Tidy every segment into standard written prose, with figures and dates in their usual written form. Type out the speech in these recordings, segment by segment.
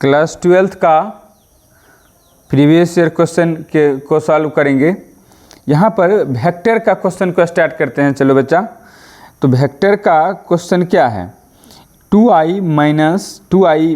Class 12th का previous year question को solve करेंगे। यहाँ पर वेक्टर का क्वेश्चन को स्टार्ट करते हैं। चलो बच्चा, तो वेक्टर का क्वेश्चन क्या है? 2i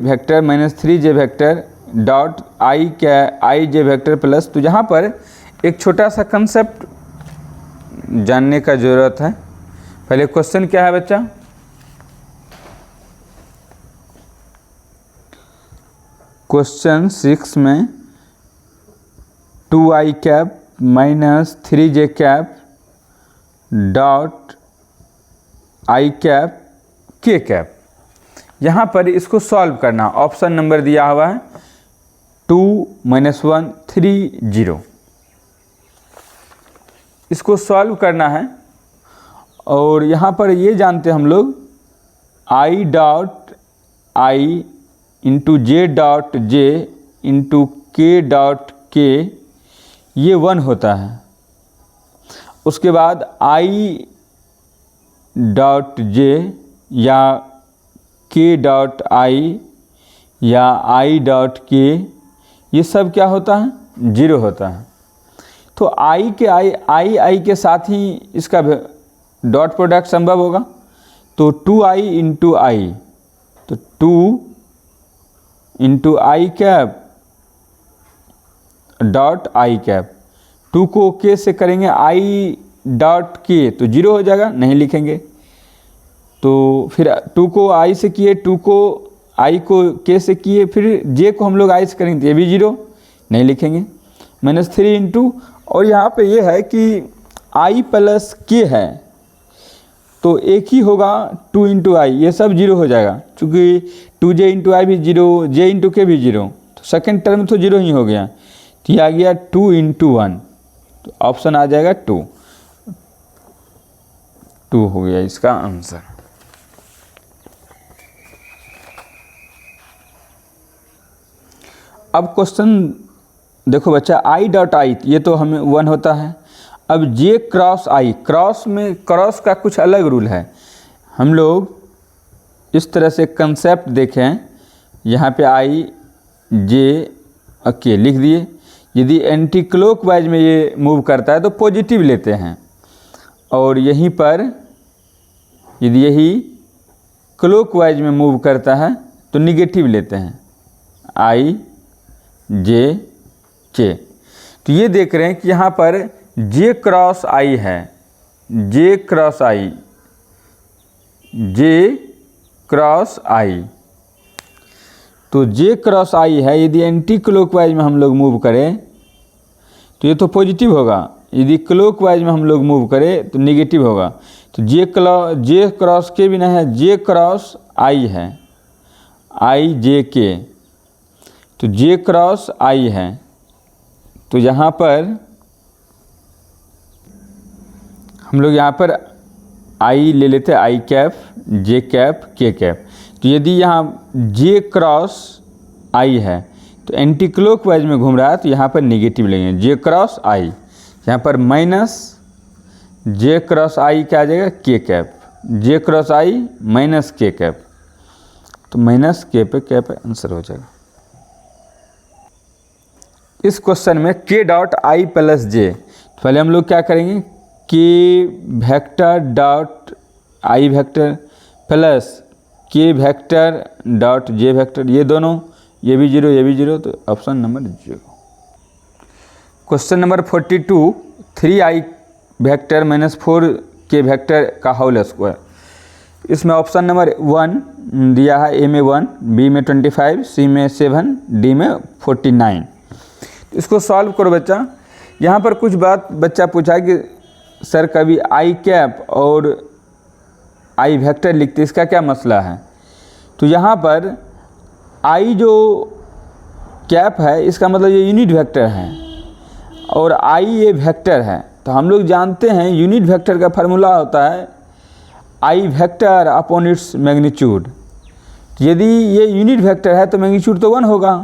vector minus 3j vector dot ij vector plus. तो यहाँ पर एक छोटा सा कंसेप्ट जानने का ज़रूरत है। पहले क्वेश्चन क्या है बच्चा? क्वेश्चन 6 में 2i cap minus 3j cap dot i cap k cap, यहाँ पर इसको सॉल्व करना। ऑप्शन नंबर दिया हुआ है 2 -1 3 0। इसको सॉल्व करना है और यहाँ पर ये जानते हम लोग i dot i into J dot J into के डॉट के ये 1 होता है। उसके बाद i डॉट जे या के डॉट i या i डॉट के ये सब क्या होता है? 0 होता है। तो i के साथ ही इसका डॉट प्रोडक्ट संभव होगा। तो 2i इंटू आई, तो 2 into I cap dot I cap. 2 को k से करेंगे i डॉट के तो 0 हो जाएगा, नहीं लिखेंगे। तो फिर 2 को i से किए, 2 को i को k से किए, फिर j को हम लोग i से करेंगे तो ये भी 0, नहीं लिखेंगे। -3 इंटू, और यहाँ पे ये है कि i प्लस k है तो एक ही होगा 2 इंटू आई, ये सब 0 हो जाएगा। चूँकि 2j इंटू आई भी 0, j इंटू के भी 0, तो सेकेंड टर्म तो 0 ही हो गया। तो ये आ गया 2 इंटू 1, तो ऑप्शन आ जाएगा 2 हो गया इसका आंसर। अब क्वेश्चन देखो बच्चा, i डॉट आई ये तो हमें 1 होता है। अब j क्रॉस i, क्रॉस में क्रॉस का कुछ अलग रूल है। हम लोग इस तरह से कंसेप्ट देखें, यहाँ पे i j k लिख दिए। यदि एंटी क्लॉकवाइज में ये मूव करता है तो पॉजिटिव लेते हैं, और यहीं पर यदि यही क्लॉकवाइज में मूव करता है तो निगेटिव लेते हैं, i j k। तो ये देख रहे हैं कि यहाँ पर j क्रॉस i है, j cross i, j cross i। तो j क्रॉस i है। यदि एंटी क्लॉकवाइज में हम लोग मूव करें तो ये तो पॉजिटिव होगा, यदि क्लॉकवाइज में हम लोग मूव करें तो नेगेटिव होगा। तो j क्रॉस के भी नहीं है, j क्रॉस i है, i j k। तो j क्रॉस i है, तो यहाँ पर हम लोग यहाँ पर i ले लेते हैं, i cap j cap k cap. तो यदि यहाँ j क्रॉस i है तो एंटी क्लॉकवाइज में घूम रहा है, तो यहाँ पर नेगेटिव लेंगे, j क्रॉस i। यहाँ पर माइनस j क्रॉस i क्या आ जाएगा? k cap, j cross i minus k cap, तो माइनस k पे कैप आंसर हो जाएगा। इस क्वेश्चन में k dot i plus j, पहले हम लोग क्या करेंगे? k vector dot i vector plus k vector dot j vector, ये दोनों, ये भी 0 ये भी 0, तो option number 0। Question number 42 3i vector minus 4k vector का होल स्क्वायर। इसमें ऑप्शन नंबर 1 दिया है, a में 1, b में 25, c में 7, d में 49। इसको सॉल्व करो बच्चा। यहाँ पर कुछ बात बच्चा पूछा कि सर कभी i कैप और i वेक्टर लिखते, इसका क्या मसला है? तो यहाँ पर i जो कैप है इसका मतलब ये यूनिट वेक्टर है और i ये वेक्टर है। तो हम लोग जानते हैं यूनिट वेक्टर का फार्मूला होता है i vector upon its magnitude. यदि ये यूनिट वेक्टर है तो मैग्नीट्यूड तो 1 होगा,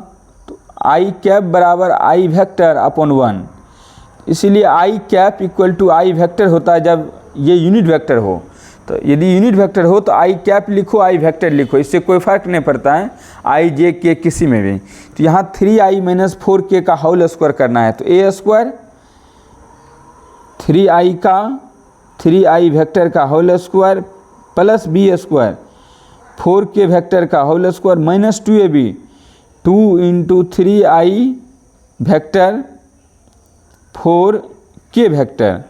तो i कैप बराबर i वेक्टर अपॉन 1। इसीलिए i cap equal to i vector होता है जब ये यूनिट वेक्टर हो। तो यदि यूनिट वेक्टर हो तो आई कैप लिखो, आई वेक्टर लिखो, इससे कोई फ़र्क नहीं पड़ता है आई जे के किसी में भी। तो यहाँ 3i माइनस 4k का होल स्क्वायर करना है, तो ए स्क्वायर 3i वेक्टर का whole square plus B square 4k vector का whole square minus 2ab 2 into 3i vector 4k vector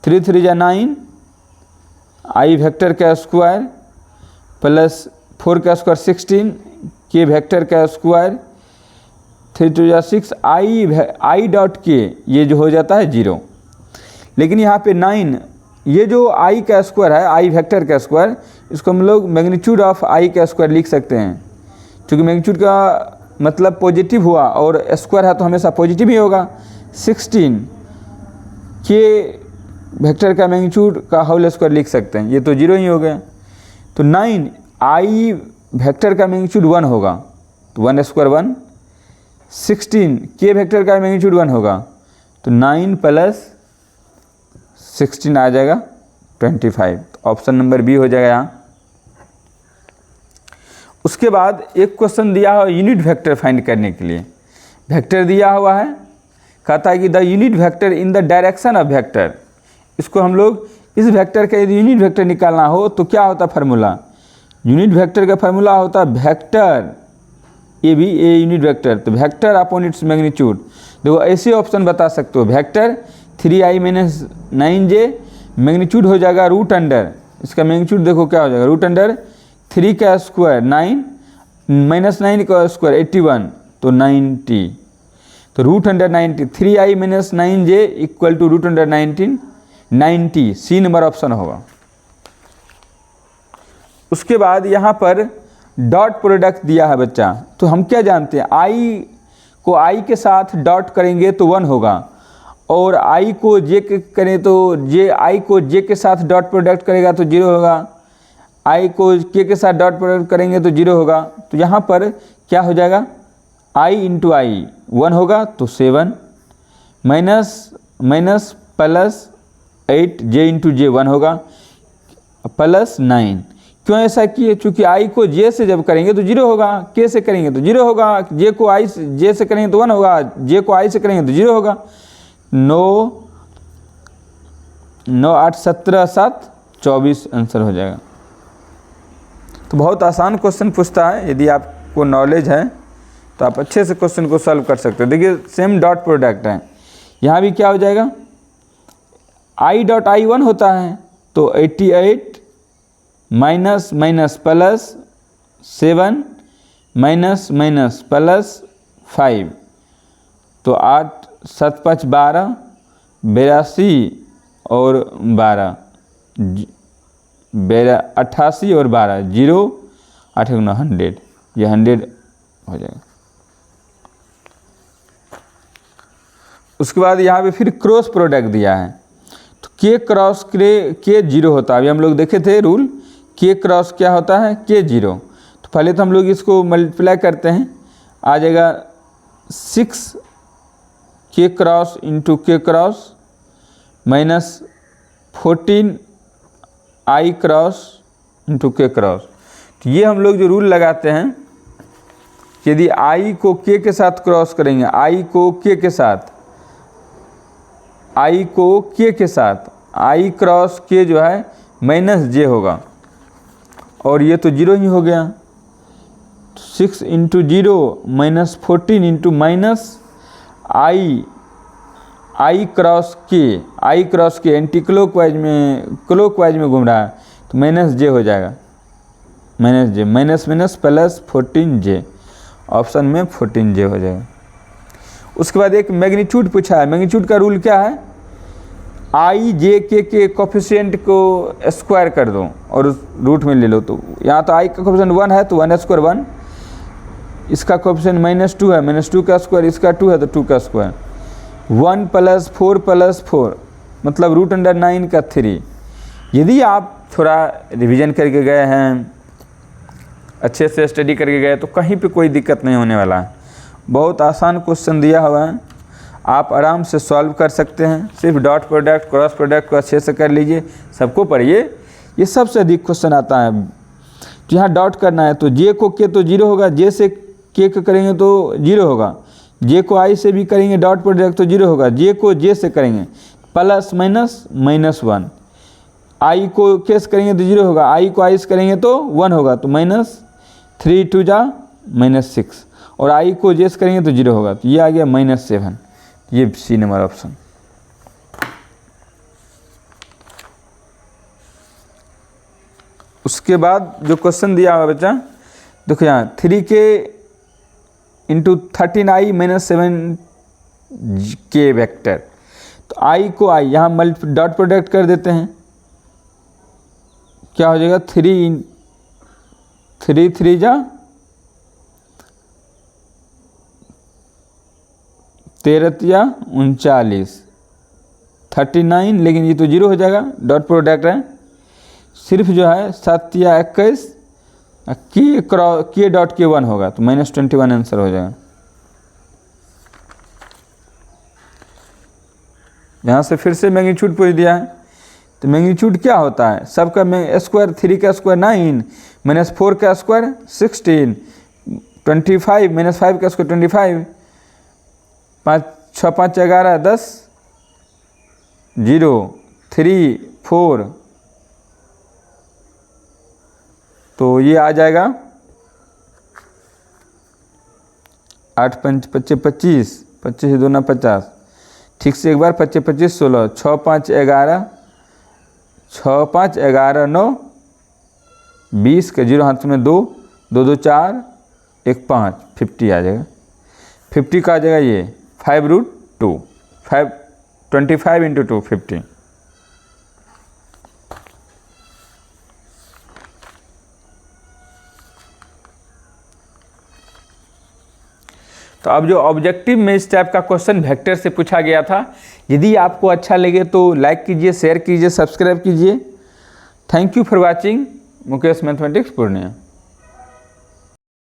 3 3 जा 9 आई वेक्टर का स्क्वायर प्लस 4 का स्क्वायर 16 के वेक्टर का स्क्वायर 3 2 जा 6 आई डॉट के ये जो हो जाता है 0। लेकिन यहाँ पे 9 ये जो आई का स्क्वायर है, आई वेक्टर का स्क्वायर, इसको हम लोग मैग्नीट्यूड ऑफ आई का स्क्वायर लिख सकते हैं, क्योंकि मैग्नीट्यूड का मतलब पॉजिटिव हुआ और स्क्वायर है तो हमेशा पॉजिटिव ही होगा। 16 के वेक्टर का मैग्नीट्यूड का होल स्क्वायर लिख सकते हैं, ये तो 0 ही हो गया। तो 9 आई वेक्टर का मैग्नीट्यूड 1 होगा, तो 1 स्क्वायर 1। 16 के वेक्टर का मैग्नीट्यूड 1 होगा, तो 9 प्लस 16 आ जाएगा 25। तो ऑप्शन नंबर बी हो जाएगा यहाँ। उसके बाद एक क्वेश्चन दिया हुआ यूनिट वेक्टर फाइंड करने के लिए, वेक्टर दिया हुआ है, कहता है कि the unit vector in the direction of vector. इसको हम लोग इस वेक्टर का यदि यूनिट वेक्टर निकालना हो तो क्या होता फार्मूला, यूनिट वेक्टर का फार्मूला होता वेक्टर ए भी ए यूनिट वेक्टर, तो वेक्टर अपॉन इट्स मैग्नीट्यूड। देखो ऐसे ऑप्शन बता सकते हो, vector 3i minus 9j magnitude हो जाएगा रूट अंडर, इसका मैग्नीट्यूड देखो क्या हो जाएगा, रूट अंडर 3 का स्क्वायर 9 माइनस 9 का स्क्वायर 81, तो 90, तो root under 90 3i minus 9j equal to root under 90, C number option होगा। उसके बाद यहाँ पर डॉट प्रोडक्ट दिया है बच्चा, तो हम क्या जानते हैं, आई को आई के साथ डॉट करेंगे तो 1 होगा, और आई को जे के करें तो जे आई को जे के साथ डॉट प्रोडक्ट करेगा तो 0 होगा, आई को के साथ डॉट प्रोडक्ट करेंगे तो 0 होगा। तो यहाँ पर क्या हो जाएगा, आई इंटू आई 1 होगा तो 7 माइनस प्लस 8 जे इंटू जे 1 होगा प्लस 9। क्यों ऐसा किए, चूँकि आई को जे से जब करेंगे तो 0 होगा, के से करेंगे तो 0 होगा, जे को आई जे से करेंगे तो 1 होगा, जे को आई से करेंगे तो 0 होगा। 9 8 17 7 24 आंसर हो जाएगा। तो बहुत आसान क्वेश्चन पूछता है, यदि आपको नॉलेज है तो आप अच्छे से क्वेश्चन को सॉल्व कर सकते हो। देखिए सेम डॉट प्रोडक्ट है, यहाँ भी क्या हो जाएगा, आई डॉट आई 1 होता है तो 88 माइनस प्लस 7 माइनस प्लस 5, तो 8 7 5 12 82 और 12 88 और 12 0 8 9 100, ये 100 हो जाएगा। उसके बाद यहाँ पे फिर क्रॉस प्रोडक्ट दिया है, तो के क्रॉस के 0 होता है। अभी हम लोग देखे थे रूल, के क्रॉस क्या होता है, के 0। तो पहले तो हम लोग इसको मल्टीप्लाई करते हैं, आ जाएगा 6 के क्रॉस इंटू के क्रॉस माइनस 14 आई क्रॉस इंटू के क्रॉस। तो ये हम लोग जो रूल लगाते हैं, यदि आई को के साथ क्रॉस करेंगे, आई को के साथ, आई को के साथ, आई क्रॉस के जो है माइनस जे होगा, और ये तो 0 ही हो गया। 6 इंटू 0 माइनस 14 इंटू माइनस आई क्रॉस के एंटी क्लॉकवाइज में घूम रहा है, तो माइनस जे हो जाएगा, माइनस जे माइनस प्लस 14j, ऑप्शन में 14j हो जाएगा। उसके बाद एक मैग्नीट्यूड पूछा है, मैग्नीट्यूड का रूल क्या है, आई जे के कोफिशिएंट को स्क्वायर कर दो और रूट में ले लो। तो यहाँ तो आई का कोफिशिएंट 1 है तो 1 स्क्वायर 1, इसका कोफिशिएंट -2 है, -2 का स्क्वायर, इसका 2 है तो 2 का स्क्वायर, 1 + 4 मतलब रूट अंडर 9 का 3। यदि आप थोड़ा रिवीजन करके गए हैं, अच्छे से स्टडी करके गए, तो कहीं पे कोई दिक्कत नहीं होने वाला है। बहुत आसान क्वेश्चन दिया हुआ है, आप आराम से सॉल्व कर सकते हैं। सिर्फ डॉट प्रोडक्ट क्रॉस प्रोडक्ट को अच्छे से कर लीजिए, सबको पढ़िए, ये सबसे अधिक क्वेश्चन आता है। तो यहाँ डॉट करना है, तो जे को के तो 0 होगा, जे से के करेंगे तो 0 होगा, जे को आई से भी करेंगे डॉट प्रोडक्ट तो 0 होगा, जे को जे से करेंगे प्लस माइनस -1, आई को के से करेंगे तो 0 होगा, आई को आई से करेंगे तो 1 होगा, तो -3 2 जा -6, और आई को जे से करेंगे तो 0 होगा, तो ये आ गया -7। ये सी नंबर ऑप्शन। उसके बाद जो क्वेश्चन दिया हुआ बच्चा, देखो यहाँ 3k into 13i - 7k vector, तो i को i यहाँ डॉट प्रोडक्ट कर देते हैं, क्या हो जाएगा 3 3 जा 13 या 39, 39, लेकिन ये तो 0 हो जाएगा, डॉट प्रोडक्ट है, सिर्फ जो है 7 या 21 के डॉट के 1 होगा, तो -21 आंसर हो जाएगा। यहाँ से फिर से मैग्नीट्यूड पूछ दिया है, तो मैग्नीट्यूड क्या होता है, सबका स्क्वायर, 3 का स्क्वायर 9, -4 का स्क्वायर 16, 25 -5 का स्क्वायर 25, 5 6 5 11 10, 0 3 4, तो ये आ जाएगा 8 5 25 25, 25 2 50, ठीक से एक बार 25 25 16, 6 5 11, 6 5 11 9, 20 का 0 हाथ में 2 2 2 4 1 5, 50 आ जाएगा। 50 का आ जाएगा ये 5√2, 25 इंटू 2 50। तो अब जो ऑब्जेक्टिव में इस टाइप का क्वेश्चन वेक्टर से पूछा गया था, यदि आपको अच्छा लगे तो लाइक कीजिए, शेयर कीजिए, सब्सक्राइब कीजिए। Thank you for watching Mukesh mathematics Purnia.